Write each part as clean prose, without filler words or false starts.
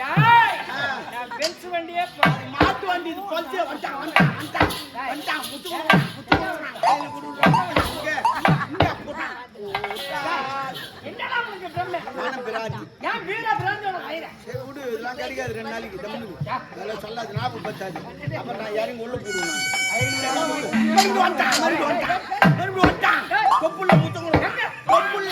நான் பென்ஸ் வண்டியே மாட்டு வண்டி இது பல்சே வந்துட்டான் வந்துட்டான் வந்துட்டான் வந்துட்டான் முத்து கொடுறான் கையில கொடுறான் இங்க போட்டான் என்னடா உங்களுக்கு பிரம்மே நானும் பிராஜ் ஏன் வீரா பிராஞ்சோட வயிற சரி விடு இதெல்லாம் கிடைக்காது 2 நாளைக்கு தம்முது அதெல்லாம் சொல்லாது ஞாபகம் பத்தாது அப்புறம் நான் இறங்கி உள்ள போடுவேன் மறுபடியும் வந்துட்டான் மறுபடியும் வந்துட்டான் கொப்புள்ள முத்து கொடுறான் கொப்புள்ள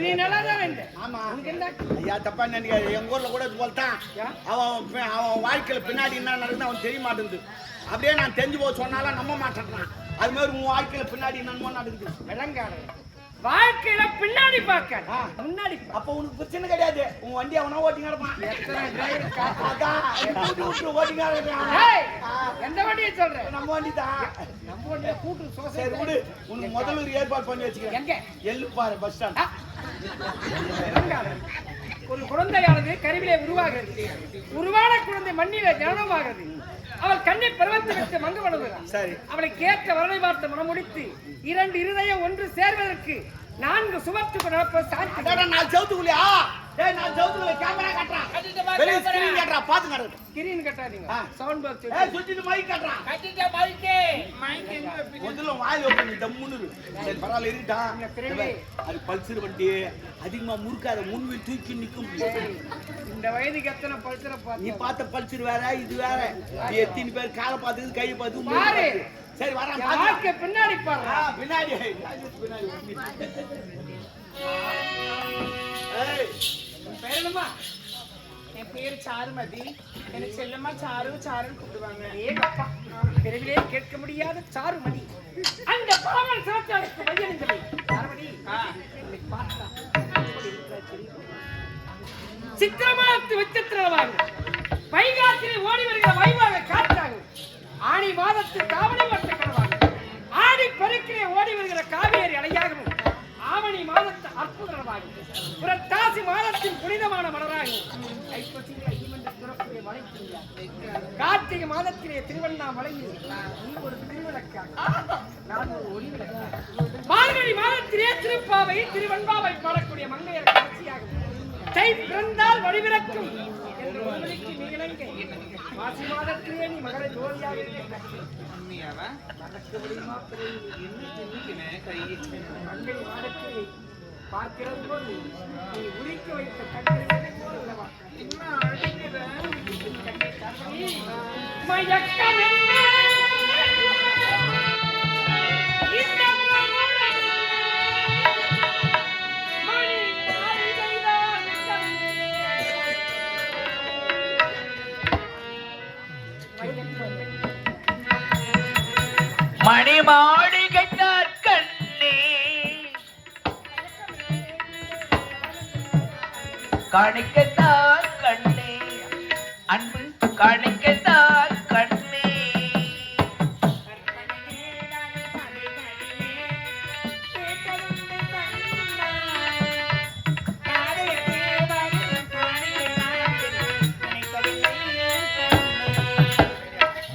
நீ நல்லா தான் வேண்ட ஆமா ஐயா தப்பா நினைக்காது எங்க ஊர்ல கூட இது போல்தான் அவன் வாழ்க்கையில பின்னாடி என்ன நடக்குது அவன் தெரிய மாட்டேங்குது அப்படியே நான் தெரிஞ்சு போக சொன்னாலும் நம்ப மாட்டேன்றான் அது மாதிரி உன் வாழ்க்கையில பின்னாடி என்னமோ நடக்குது விளங்காடு வாழ்க்கையில பின்னாடி பார்க்க முன்னாடி அப்ப உனக்கு பிரச்சனை கிடையாது உன் வண்டி அவனா ஓட்டிங்க இருப்பான் எந்த வண்டியை சொல்ற நம்ம வண்டி தான் நம்ம வண்டியை கூட்டு சரி விடு உனக்கு முதல்ல ஒரு ஏற்பாடு பண்ணி வச்சுக்கிறேன் எங்க எள்ளு பாரு பஸ் ஸ்டாண்ட் ஒரு குழந்தையானது கருவிலே உருவாகிறது உருவான குழந்தை மண்ணிலே ஜனனமாகிறது அவள் கண்ணை பருவத்தை வைத்து மங்கு வளர்கிறாள். சரி அவளை கேட்ட வரலை பார்த்து மனமுடித்து 2 இருதயம் ஒன்று சேர்வதற்கு 4 சுமத்துக்கு நடப்ப சாட்சி. நான் செவுத்துக்குள்ளையா டேய் நான் செவுத்துக்குள்ள கேமரா காட்றான் வெளிய ஸ்கிரீன் காட்றா பாத்து காட்டு ஸ்கிரீன் கட்டாதீங்க சவுண்ட் பாக்ஸ் ஏய் சுத்திட்டு மைக் காட்றான் கட்டிட்ட மைக் எங்க முதல்ல வாய் ஓபன் தம்முன்னு சரி பரவாயில்லை இருக்கடா அது பல்சர் வண்டி அதிகமா முறுக்காத முன்வில் தூக்கி நிக்கும் இந்த வயதுக்கு எத்தனை பல்சரை பாத்து நீ பார்த்த பல்சர் வேற இது வேற நீ எத்தனை பேர் காலை பார்த்து கை பார்த்து பாரு சரி வரான் பாக்க பின்னாடி பாரு பின்னாடி பின்னாடி ஏய் பேருமா என் பேரு சாருமதி எனக்கு செல்லம்மா சாரு சாருன்னு கூப்பிடுவாங்க ஏகப்பா பிறவிலே கேட்க முடியாத சாருமதி அந்த பாவன் சாத்தாருக்கு மையனிங்களை சாருமதி பார்க்கலாம் சித்திரமாத்து விசித்திரமாக வைகாசியில் ஓடி வருகிற வைவாக காற்றாங்க ஆணி மாதத்து காவணி வட்ட கனவாங்க ஆடி பெருக்கிலே ஓடி வருகிற காவேரி அலையாகவும் ஆவணி மாதத்து அற்புதமாகும் புரட்டாசி மாதத்தின் புனிதமான மலராகும் கார்த்திகை மாதத்திலே திருவண்ணாமலையில் நீ ஒரு திருவிளக்காக நான் ஒரு ஒளி விளக்காக மார்கழி மாதத்திலே திருப்பாவை திருவன்பாவை பாடக்கூடிய மங்கையர் காட்சியாகும் தை பிறந்தால் வழிவிறக்கும் என்று ஒருவருக்கு நீ இணங்க மாசி மாதத்திலே நீ மகளை ஜோதியாக நடக்க முடியுமா மங்கை மாதத்திலே பார்க்கிறது போது நீ உரிக்க வைத்த கண்களை போலவா மயக்கம் மணி மாளிகை கண்ணே காணிக்கத்தான் கண்ணே அன்பு காணிக்கத்தான் கண்ணே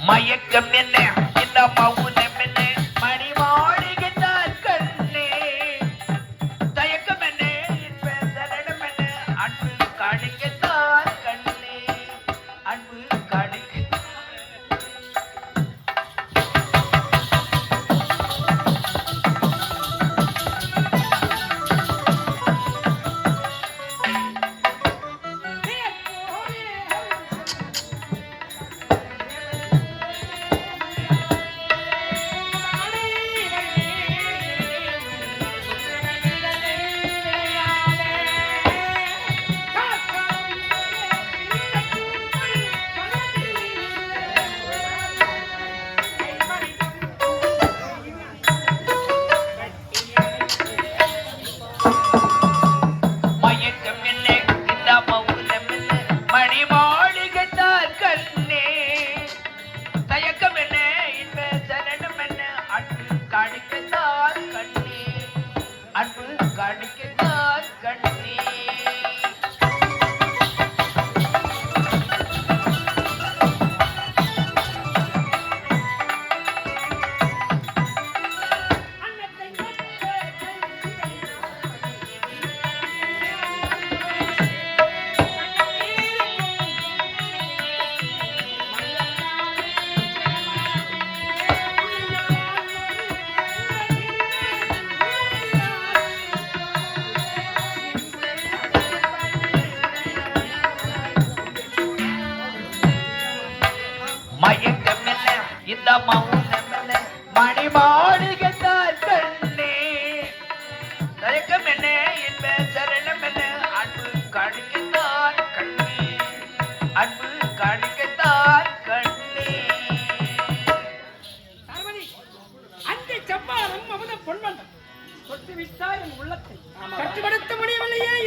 மயக்கம் என்ன இந்த மௌனம் என்ன மணி மாளிகைத்தான் கண்ணே தயக்கம் என்ன இன்பம் என்ன அன்பு காணிக்கத்தான் கண்ணே அன்பு காணிக்க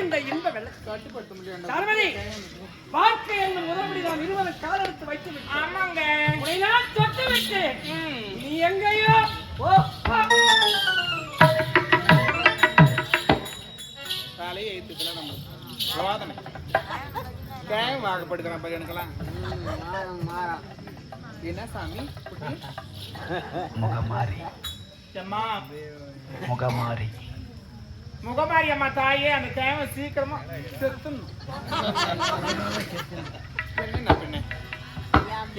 இந்த இன்ப வெள்ளத்தை கட்டுப்படுத்த முடியும். சரவணி, வாழ்க்கை என்ற முதல்படி நாம் இருவரும் கால் எடுத்து வைத்து விட்டு ஆமாங்க உன்னைதான் தொட்டு விட்டு நீ எங்கேயோ காலையே எழுத்துக்கலாம் நம்ம சோதனை கேம் வாக்கப்படுத்துறேன் பையனுக்கெல்லாம் என்ன சாமி முகமாரி அம்மா முகமாரி முகமாரி அம்மா தாயே அந்த தேவை சீக்கிரமா செத்துணும் என்ன பின்ன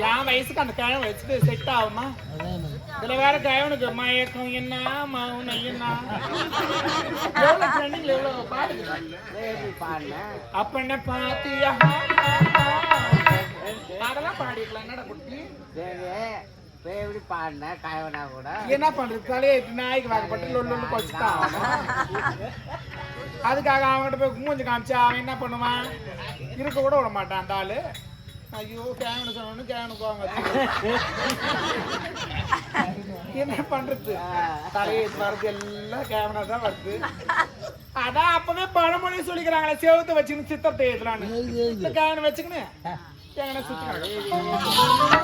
என் வயசுக்கு அந்த கிழமை வச்சுட்டு செட் ஆகுமா இதுல வேற கிழவனுக்கு மயக்கம் என்ன மௌனம் என்ன எவ்வளவு ட்ரெண்டிங்ல எவ்வளவு பாடுங்க அப்ப என்ன பாத்தியா அதெல்லாம் பாடிக்கலாம் என்னடா குட்டி எப்படி பாடின காயவனா கூட என்ன பண்றது தலையை நாய்க்கு வாக்கப்பட்டு லொல்லு பச்சுட்டான் அதுக்காக அவன்கிட்ட போய் மூஞ்சி காமிச்சு அவன் என்ன பண்ணுவான் இருக்க கூட விட மாட்டான் அந்த ஆளு ஐயோ கேவனு சொன்னு கேவனுக்கு வாங்க என்ன பண்றது தலையை வர்றது எல்லாம் கேவனா தான் வருது அதான் அப்பவே பழமொழி சொல்லிக்கிறாங்களே செவத்தை வச்சுன்னு சித்தத்தை ஏத்துறான்னு கேவனை வச்சுக்கின்னு கேவனை சுத்துறாங்க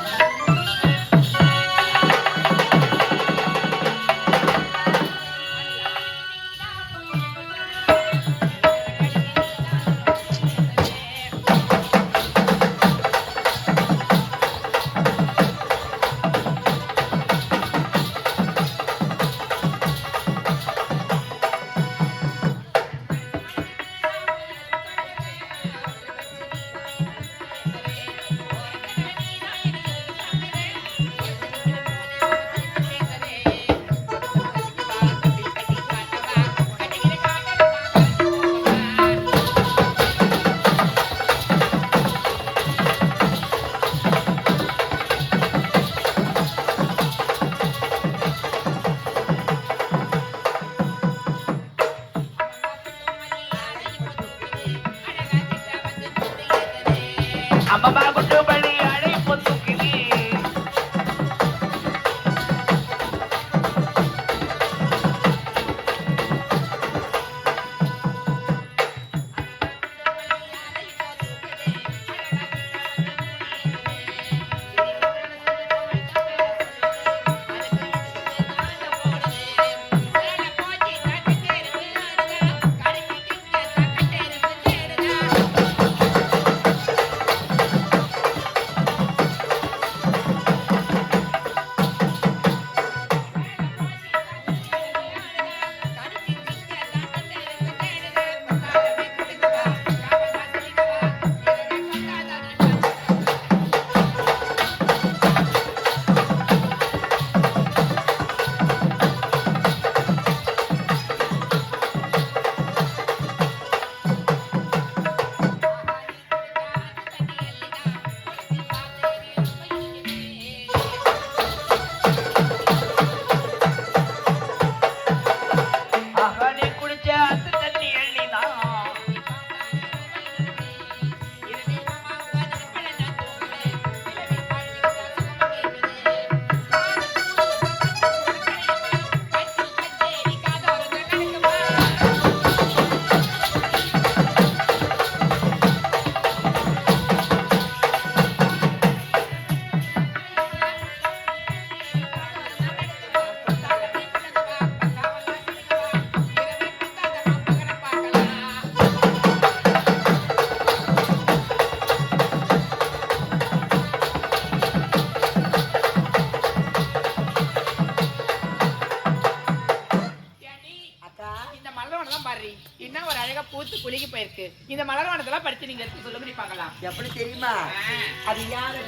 என்ன ஒரு அழகா பூத்து குலுக்கி போயிருக்கு. இந்த மலர்வானதெல்லாம் படிச்சு நீங்க எடுத்து சொல்லுங்க பார்க்கலாம். எப்படி தெரியுமா? அது யார்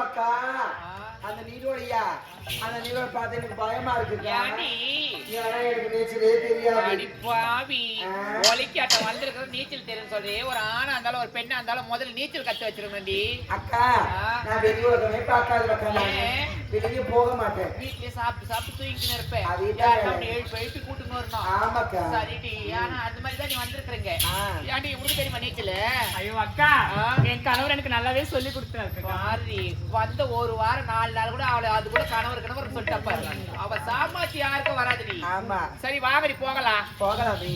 அக்கா அந்த நீரோடையா அந்த நீரோட பார்த்து எனக்கு பயமா இருக்குக்கா ஏண்டி? ஏன்னா எனக்கு நீச்சலே தெரியாது அடி பாவி, ஒலிக்காட்டம் வந்திருக்கிற நீச்சல் தெரியும் சொல்லி ஒரு ஆணா இருந்தாலும் ஒரு பெண்ணா இருந்தாலும் முதல்ல நீச்சல் கத்து வச்சிருக்கணும்டி. அக்கா நான் வெளியே உலகமே பார்க்காத அக்கா ஏன்? வெளியே போக மாட்டேன் வீட்லயே சாப்பிட்டு சாப்பிட்டு தூங்கிட்டு இருப்பேன். அதுதான் யாருன்னா எழுப்பி எழுப்பி கூட்டுன்னு வரணும். ஆமாக்கா சரிடி, ஆனா அந்த மாதிரி தான் நீ வந்திருக்கிறீங்க. ஏன்டி உனக்கு தெரியுமா நீச்சல்? ஐயோ அக்கா, என் கணவர் எனக்கு நல்லாவே சொல்லி கொடுத்தாரு. பாரு, வந்த ஒரு வாரம் 4 நாள் கூட அவளை அது கூட கணவர் சொல்லிட்டா பாரு. அவ சாமாச்சு யாருக்கும் வராதுடி. ஆமா சரி வாங்கடி போகலாம். போகலாமே